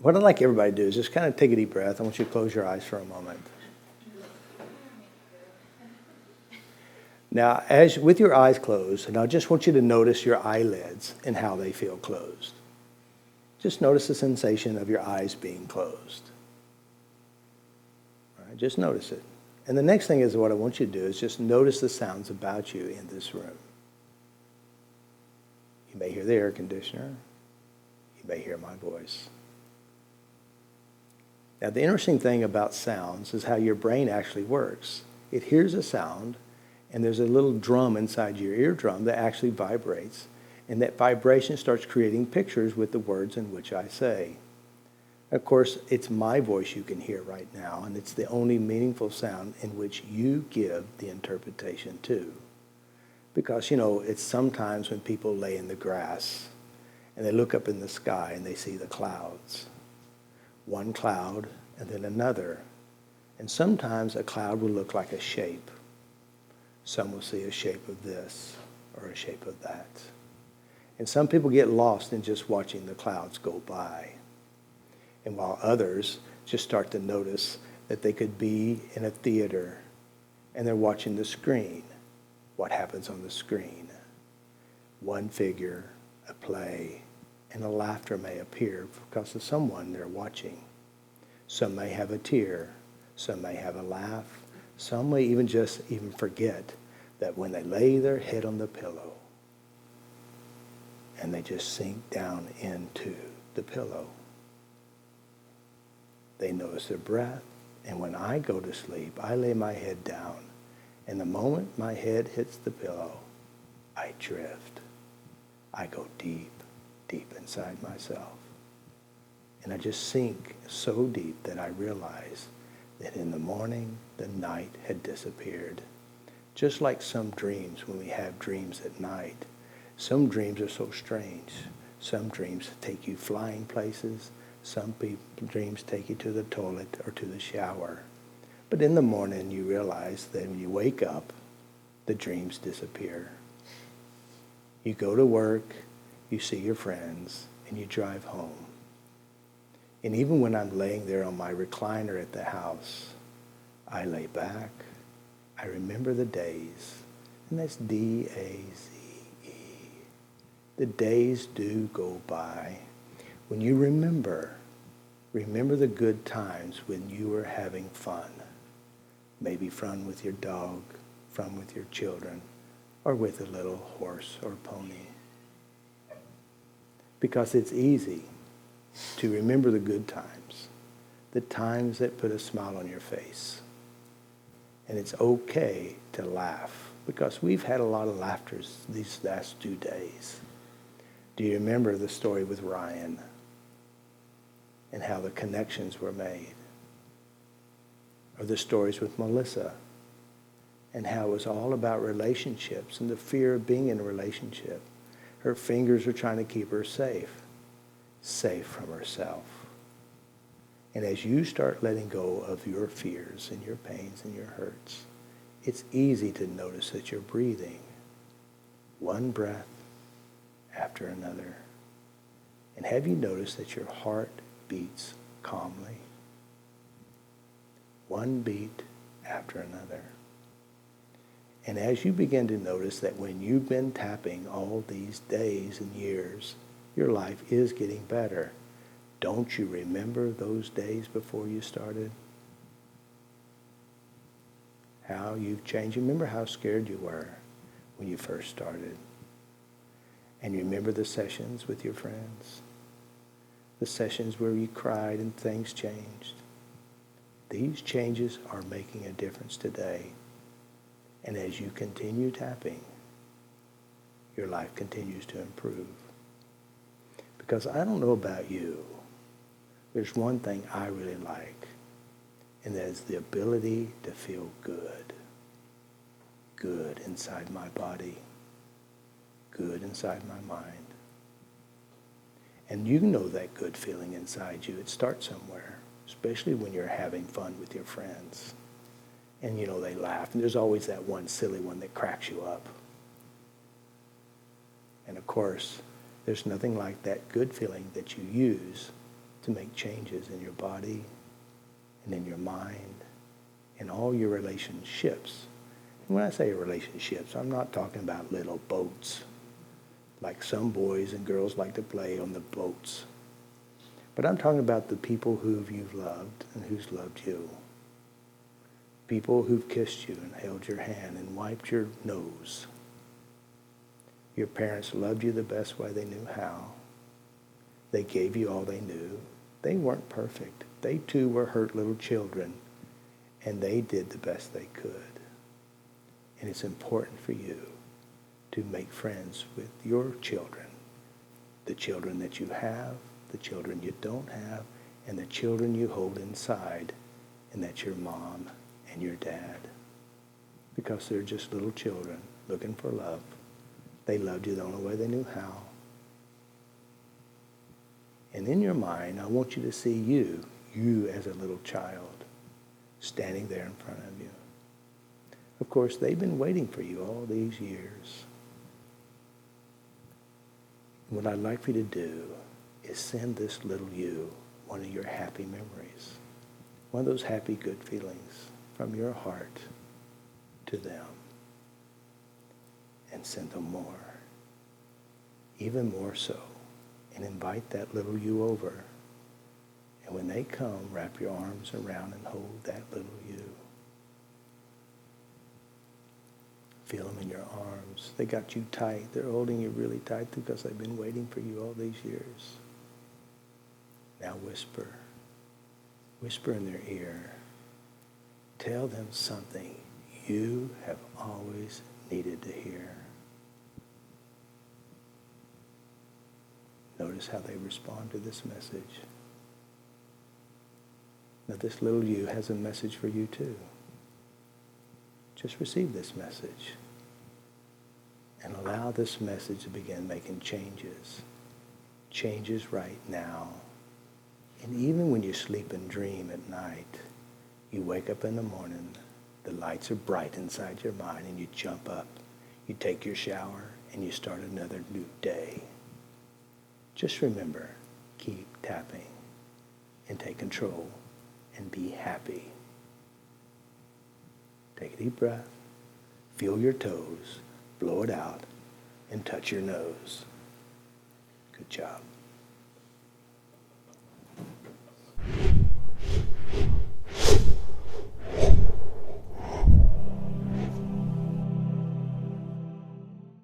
What I'd like everybody to do is just kind of take a deep breath. I want you to close your eyes for a moment. Now, as with your eyes closed, and I just want you to notice your eyelids and how they feel closed. Just notice the sensation of your eyes being closed. All right, just notice it. And the next thing is what I want you to do is just notice the sounds about you in this room. You may hear the air conditioner. You may hear my voice. Now, the interesting thing about sounds is how your brain actually works. It hears a sound, and there's a little drum inside your eardrum that actually vibrates. And that vibration starts creating pictures with the words in which I say. Of course, it's my voice you can hear right now, and it's the only meaningful sound in which you give the interpretation to. Because, it's sometimes when people lay in the grass and they look up in the sky and they see the clouds. One cloud and then another. And sometimes a cloud will look like a shape. Some will see a shape of this or a shape of that. And some people get lost in just watching the clouds go by. And while others just start to notice that they could be in a theater and they're watching the screen. What happens on the screen? One figure, a play, and a laughter may appear because of someone they're watching. Some may have a tear. Some may have a laugh. Some may even forget that when they lay their head on the pillow and they just sink down into the pillow, they notice their breath. And when I go to sleep, I lay my head down. And the moment my head hits the pillow, I drift. I go deep, deep inside myself. And I just sink so deep that I realize that in the morning, the night had disappeared. Just like some dreams, when we have dreams at night, some dreams are so strange. Some dreams take you flying places. Some dreams take you to the toilet or to the shower. But in the morning, you realize that when you wake up, the dreams disappear. You go to work, you see your friends, and you drive home. And even when I'm laying there on my recliner at the house, I lay back, I remember the days, and that's D-A-Z-E. The days do go by. When you remember the good times when you were having fun. Maybe fun with your dog, fun with your children, or with a little horse or pony. Because it's easy to remember the good times, the times that put a smile on your face. And it's okay to laugh, because we've had a lot of laughter these last 2 days. Do you remember the story with Ryan and how the connections were made? Or the stories with Melissa and how it was all about relationships and the fear of being in a relationship. Her fingers were trying to keep her safe from herself. And as you start letting go of your fears and your pains and your hurts, it's easy to notice that you're breathing one breath after another. And have you noticed that your heart beats calmly? One beat after another. And as you begin to notice that when you've been tapping all these days and years, your life is getting better. Don't you remember those days before you started? How you've changed. You remember how scared you were when you first started. And you remember the sessions with your friends. The sessions where you cried and things changed. These changes are making a difference today. And as you continue tapping, your life continues to improve. Because I don't know about you, there's one thing I really like, and that is the ability to feel good. Good inside my body. Good inside my mind. And you know that good feeling inside you. It starts somewhere, especially when you're having fun with your friends. And they laugh. And there's always that one silly one that cracks you up. And of course, there's nothing like that good feeling that you use to make changes in your body and in your mind, in all your relationships. And when I say relationships, I'm not talking about little boats, like some boys and girls like to play on the boats. But I'm talking about the people who you've loved and who's loved you. People who've kissed you and held your hand and wiped your nose. Your parents loved you the best way they knew how. They gave you all they knew. They weren't perfect. They too were hurt little children, and they did the best they could. And it's important for you to make friends with your children, the children that you have, the children you don't have, and the children you hold inside, and that's your mom and your dad. Because they're just little children looking for love. They loved you the only way they knew how. And in your mind, I want you to see you as a little child, standing there in front of you. Of course, they've been waiting for you all these years. What I'd like for you to do is send this little you one of your happy memories, one of those happy, good feelings from your heart to them. And send them more, even more so. And invite that little you over. And when they come, wrap your arms around and hold that little you. Feel them in your arms. They got you tight. They're holding you really tight because they've been waiting for you all these years. Now whisper. Whisper in their ear. Tell them something you have always needed to hear. Notice how they respond to this message. Now this little you has a message for you too. Just receive this message and allow this message to begin making changes. Changes right now. And even when you sleep and dream at night, you wake up in the morning, the lights are bright inside your mind, and you jump up. You take your shower and you start another new day. Just remember, keep tapping and take control and be happy. Take a deep breath, feel your toes, blow it out, and touch your nose. Good job.